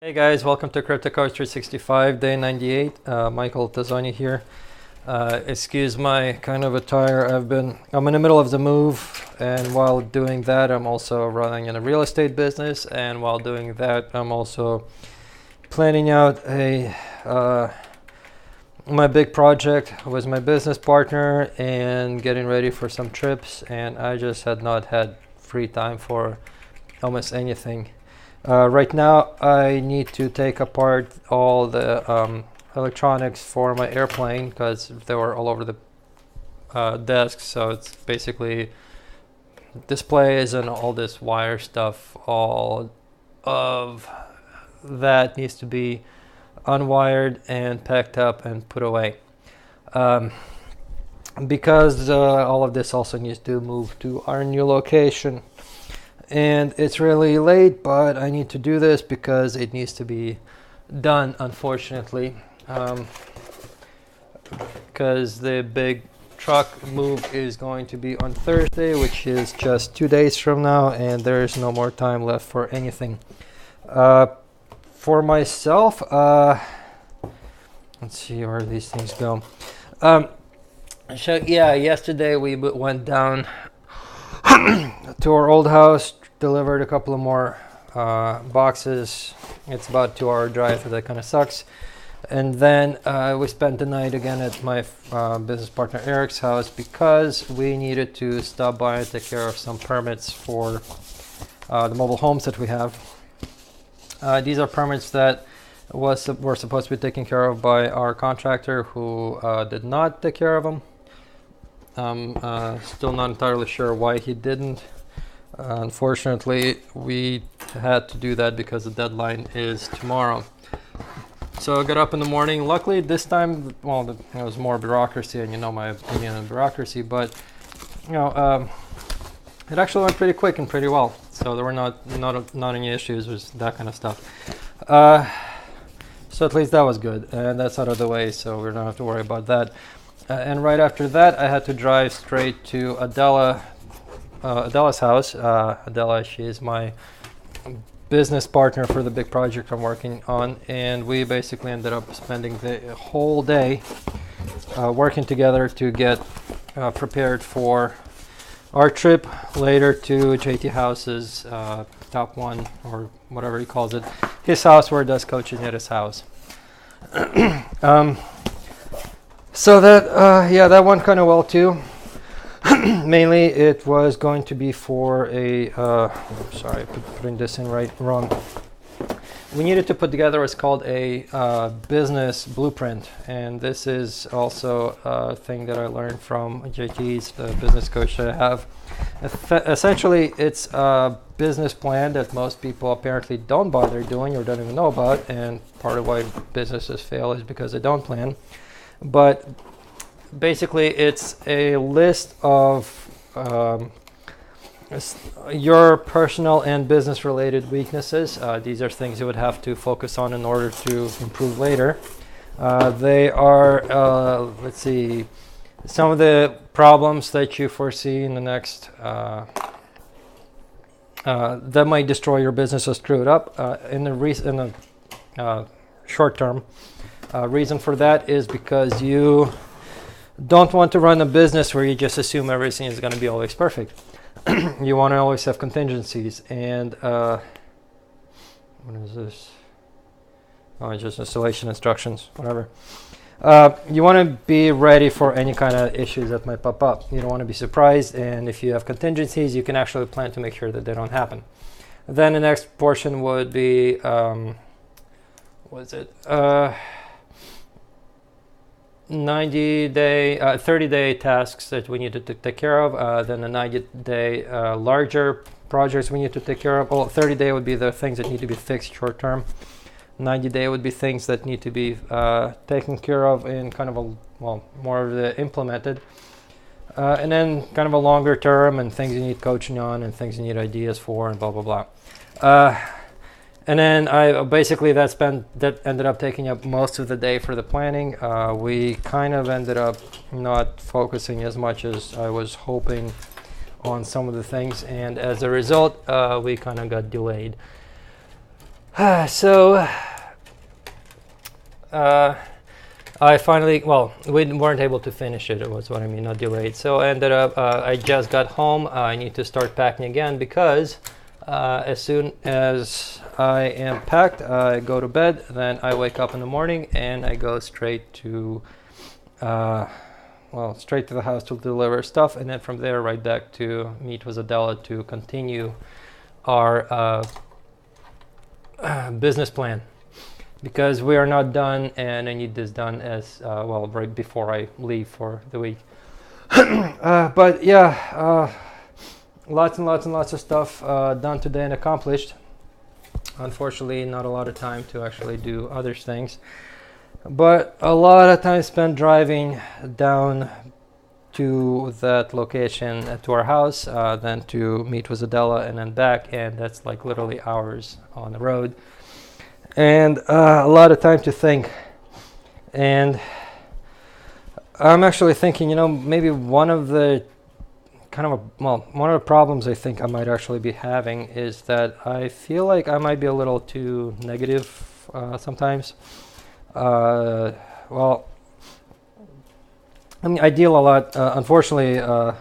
Hey guys, welcome to CryptoCoach365, day 98. Michael Tazzoni here. Excuse my kind of attire. I'm in the middle of the move, and while doing that, I'm also running in a real estate business, and while doing that, I'm also planning out my big project with my business partner and getting ready for some trips, and I just had not had free time for almost anything. Right now, I need to take apart all the electronics for my airplane because they were all over the desk. So it's basically displays and all this wire stuff. All of that needs to be unwired and packed up and put away. Because all of this also needs to move to our new location. And it's really late, but I need to do this because it needs to be done, unfortunately, because the big truck move is going to be on Thursday, which is just 2 days from now, and there's no more time left for anything. For myself, let's see where these things go. So yeah, yesterday we went down to our old house, delivered a couple of more boxes. It's about a 2-hour drive, so that kind of sucks. And then we spent the night again at my business partner Eric's house because we needed to stop by and take care of some permits for the mobile homes that we have. These are permits that were supposed to be taken care of by our contractor, who did not take care of them. Still not entirely sure why he didn't. Unfortunately, we had to do that because the deadline is tomorrow. So I got up in the morning. Luckily this time, well, it was more bureaucracy, and you know my opinion on bureaucracy, but it actually went pretty quick and pretty well. So there were not any issues with that kind of stuff. So at least that was good, and that's out of the way, so we don't have to worry about that. And right after that, I had to drive straight to Adella's house. Adella, she is my business partner for the big project I'm working on, and we basically ended up spending the whole day working together to get prepared for our trip later to JT House's top one, or whatever he calls it, his house where he does coaching at his house. So that, yeah, that went kind of well too. Mainly it was going to be for a, sorry, putting this in wrong. We needed to put together what's called a business blueprint. And this is also a thing that I learned from JT's, the business coach that I have. Essentially, it's a business plan that most people apparently don't bother doing or don't even know about. And part of why businesses fail is because they don't plan. But basically, it's a list of your personal and business related weaknesses. These are things you would have to focus on in order to improve later. They are, let's see, some of the problems that you foresee in the next, that might destroy your business or screw it up in the short term. Reason for that is because you don't want to run a business where you just assume everything is going to be always perfect. You want to always have contingencies. And what is this? Oh, it's just installation instructions, whatever. You want to be ready for any kind of issues that might pop up. You don't want to be surprised, and if you have contingencies, you can actually plan to make sure that they don't happen. Then the next portion would be, what's it? 30-day tasks that we need to take care of, then the 90-day larger projects we need to take care of. Well, 30-day would be the things that need to be fixed short term. 90-day would be things that need to be taken care of in kind of a, well, more of the implemented. And then kind of a longer term and things you need coaching on and things you need ideas for and blah, blah, blah. And then I basically that ended up taking up most of the day for the planning. We kind of ended up not focusing as much as I was hoping on some of the things, and as a result, we kind of got delayed. So I finally, well, we weren't able to finish it. It was what I mean, not delayed. So I ended up, I just got home. I need to start packing again because as soon as I am packed, I go to bed. Then I wake up in the morning and I go straight to, straight to the house to deliver stuff. And then from there, right back to meet with Adella to continue our business plan, because we are not done and I need this done as right before I leave for the week. But yeah, lots and lots of stuff done today and accomplished. Unfortunately, not a lot of time to actually do other things, but a lot of time spent driving down to that location, to our house, then to meet with Adella and then back, and that's like literally hours on the road, and a lot of time to think. And I'm actually thinking, maybe one of the problems I think I might actually be having is that I feel like I might be a little too negative sometimes. I deal a lot, unfortunately, I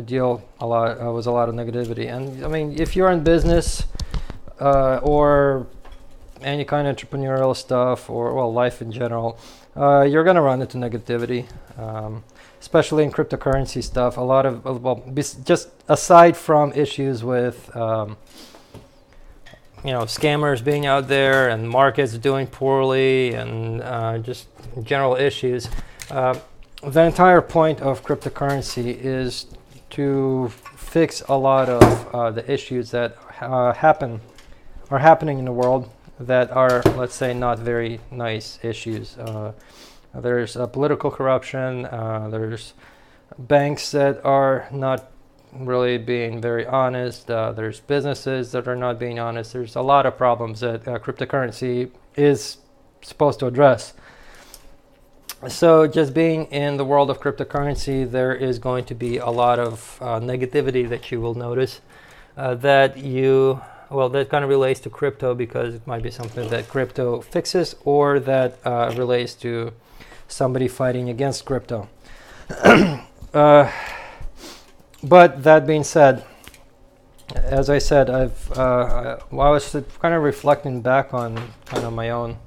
deal a lot with a lot of negativity. And I mean, if you're in business or any kind of entrepreneurial stuff or life in general, you're going to run into negativity, especially in cryptocurrency stuff. A lot of, just aside from issues with, scammers being out there and markets doing poorly and just general issues. The entire point of cryptocurrency is to fix a lot of the issues that are happening in the world that are, let's say, not very nice issues. There's political corruption, there's banks that are not really being very honest, there's businesses that are not being honest. There's a lot of problems that cryptocurrency is supposed to address. So just being in the world of cryptocurrency, there is going to be a lot of negativity that you will notice that kind of relates to crypto, because it might be something that crypto fixes or that relates to somebody fighting against crypto. But that being said, as I said, I was kind of reflecting back on kind of my own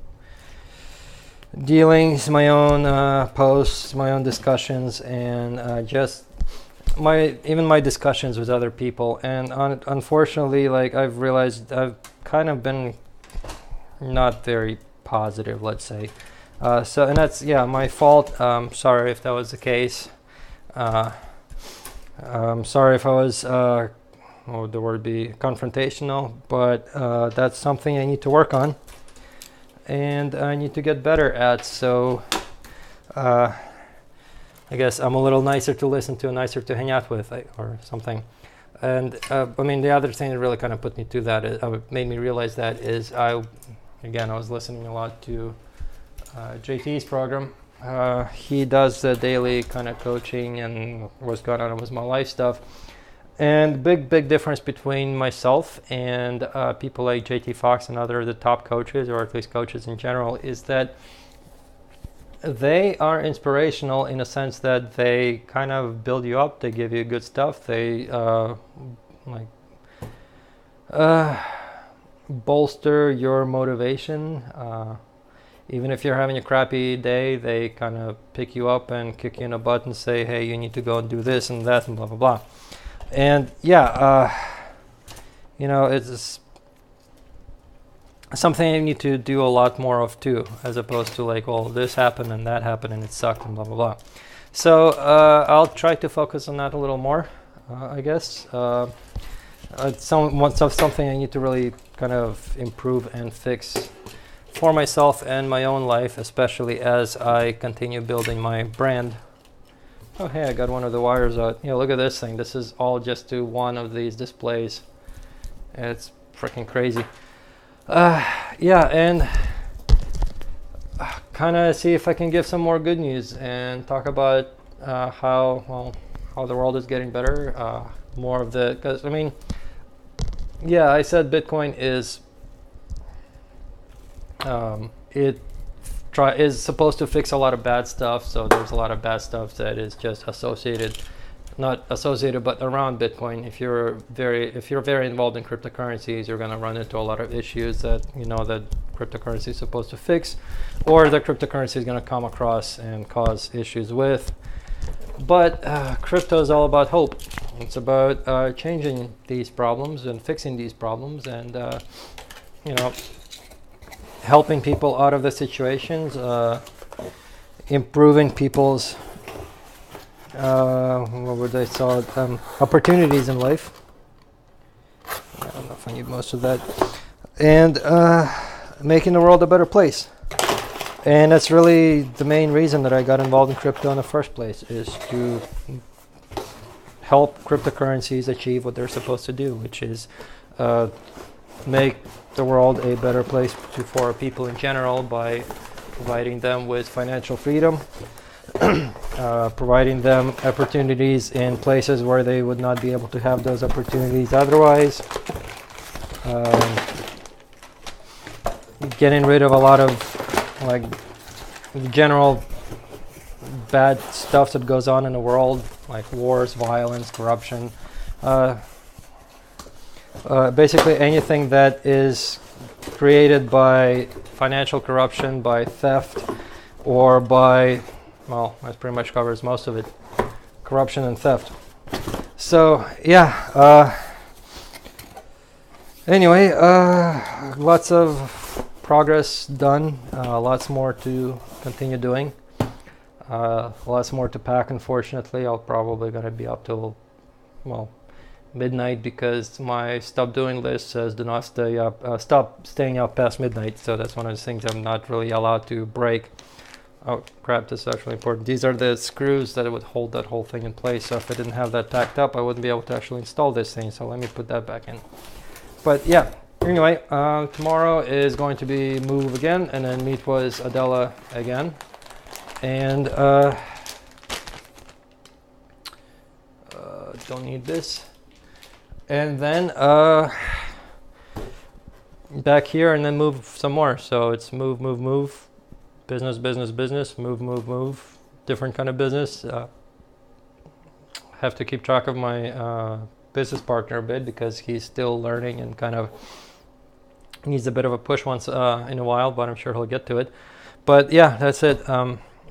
dealings, my own posts, my own discussions, and just my discussions with other people. And unfortunately, like, I've realized I've kind of been not very positive, let's say. And that's my fault. Sorry if that was the case. I'm sorry if I was what would the word be, confrontational, but that's something I need to work on and I need to get better at. So I guess I'm a little nicer to listen to, nicer to hang out with, or something. And the other thing that really kind of put me to that, made me realize that, is I was listening a lot to JT's program. He does the daily kind of coaching and what's going on with my life stuff. And big difference between myself and people like JT Fox and the top coaches, or at least coaches in general, is that they are inspirational in a sense that they kind of build you up. They give you good stuff. They bolster your motivation. Even if you're having a crappy day, they kind of pick you up and kick you in the butt and say, hey, you need to go and do this and that and blah, blah, blah. And it's something I need to do a lot more of too, as opposed to like, well, this happened and that happened and it sucked and blah, blah, blah. So I'll try to focus on that a little more, I guess. It's something I need to really kind of improve and fix for myself and my own life, especially as I continue building my brand. Oh, hey, I got one of the wires out. Look at this thing. This is all just to one of these displays. It's freaking crazy. And kind of see if I can give some more good news and talk about how the world is getting better. Because I said Bitcoin is It is supposed to fix a lot of bad stuff, so there's a lot of bad stuff that is just associated, not associated but around Bitcoin. If you're very involved in cryptocurrencies, you're going to run into a lot of issues that that cryptocurrency is supposed to fix, or the cryptocurrency is going to come across and cause issues with. But crypto is all about hope. It's about changing these problems and fixing these problems, and helping people out of the situations, improving people's what would I call it, opportunities in life. I don't know if I need most of that, and making the world a better place. And that's really the main reason that I got involved in crypto in the first place, is to help cryptocurrencies achieve what they're supposed to do, which is make the world a better place for people in general by providing them with financial freedom, providing them opportunities in places where they would not be able to have those opportunities otherwise, getting rid of a lot of like general bad stuff that goes on in the world, like wars, violence, corruption, basically anything that is created by financial corruption, by theft, or by, well, that pretty much covers most of it, corruption and theft. So yeah, anyway, lots of progress done, lots more to continue doing, lots more to pack. Unfortunately, I'll probably gonna be up till, well, midnight, because my stop doing list says do not stay up, stop staying up past midnight. So that's one of the things I'm not really allowed to break. Oh crap, this is actually important. These are the screws that would hold that whole thing in place. So if I didn't have that tacked up, I wouldn't be able to actually install this thing. So let me put that back in. But yeah, anyway, tomorrow is going to be move again, and then meet with Adella again. And don't need this. And then back here, and then move some more. So it's move, move, move, business, business, business, move, move, move, different kind of business. Have to keep track of my business partner a bit, because he's still learning and kind of needs a bit of a push once in a while, but I'm sure he'll get to it. But yeah, that's it.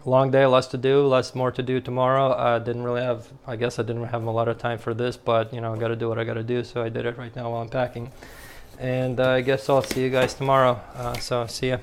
Long day, lots to do, lots more to do tomorrow. I guess I didn't have a lot of time for this, but I got to do what I got to do, so I did it right now while I'm packing. And I guess I'll see you guys tomorrow. So see ya.